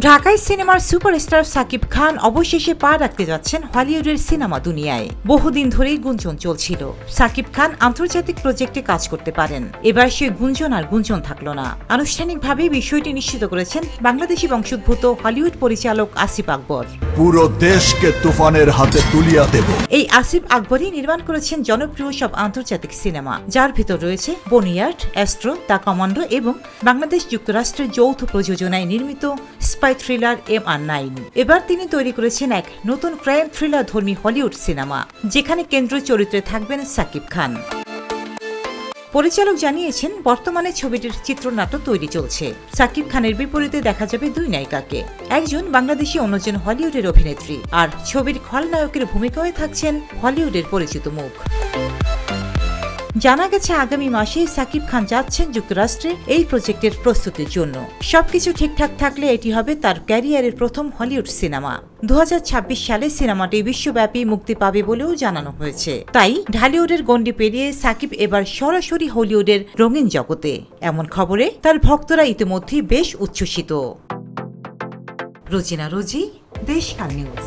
ঢাকায় সিনেমার সুপারস্টার সাকিব খান অবশেষে পা রাখতে যাচ্ছেন হলিউডের সিনেমা দুনিয়ায়। বহুদিন ধরেই গুঞ্জন চলছিল সাকিব খান আন্তর্জাতিক প্রজেক্টে কাজ করতে পারেন। এবার সে গুঞ্জন আর গুঞ্জন থাকলো না। আনুষ্ঠানিকভাবে বিষয়টি নিশ্চিত করেছেন বাংলাদেশি বংশোদ্ভূত হলিউড পরিচালক আসিফ আকবর। পুরো দেশকে তুফানের হাতে তুলিয়া দেব। এই আসিফ আকবরই নির্মাণ করেছেন জনপ্রিয় সব আন্তর্জাতিক সিনেমা, যার ভিতর রয়েছে বনিয়ার্ড, অ্যাস্ট্রো, দ্য কমান্ডো এবং বাংলাদেশ যুক্তরাষ্ট্রের যৌথ প্রযোজনায় নির্মিত স্পাই থ্রিলার MR9। এবার তিনি তৈরি করেছেন এক নতুন ক্রাইম থ্রিলার ধর্মী হলিউড সিনেমা, যেখানে কেন্দ্রীয় চরিত্রে থাকবেন সাকিব খান। পরিচালক জানিয়েছেন, বর্তমানে ছবিটির চিত্রনাট্য তৈরি চলছে। সাকিব খানের বিপরীতে দেখা যাবে দুই নায়িকাকে, একজন বাংলাদেশি, অন্যজন হলিউডের অভিনেত্রী। আর ছবির খলনায়কের ভূমিকায় থাকছেন হলিউডের পরিচিত মুখ। জানা গেছে, আগামী মাসে সাকিব খান যাচ্ছেন যুক্তরাষ্ট্রে এই প্রজেক্টের প্রস্তুতির জন্য। সবকিছু ঠিকঠাক থাকলে এটি হবে তার ক্যারিয়ারের প্রথম হলিউড সিনেমা। 2026 সালে সিনেমাটি বিশ্বব্যাপী মুক্তি পাবে বলেও জানানো হয়েছে। তাই ঢালিউডের গণ্ডি পেরিয়ে সাকিব এবার সরাসরি হলিউডের রঙিন জগতে। এমন খবরে তার ভক্তরা ইতিমধ্যেই বেশ উচ্ছ্বসিত। রোজিনা রোজি, দেশকাল নিউজ।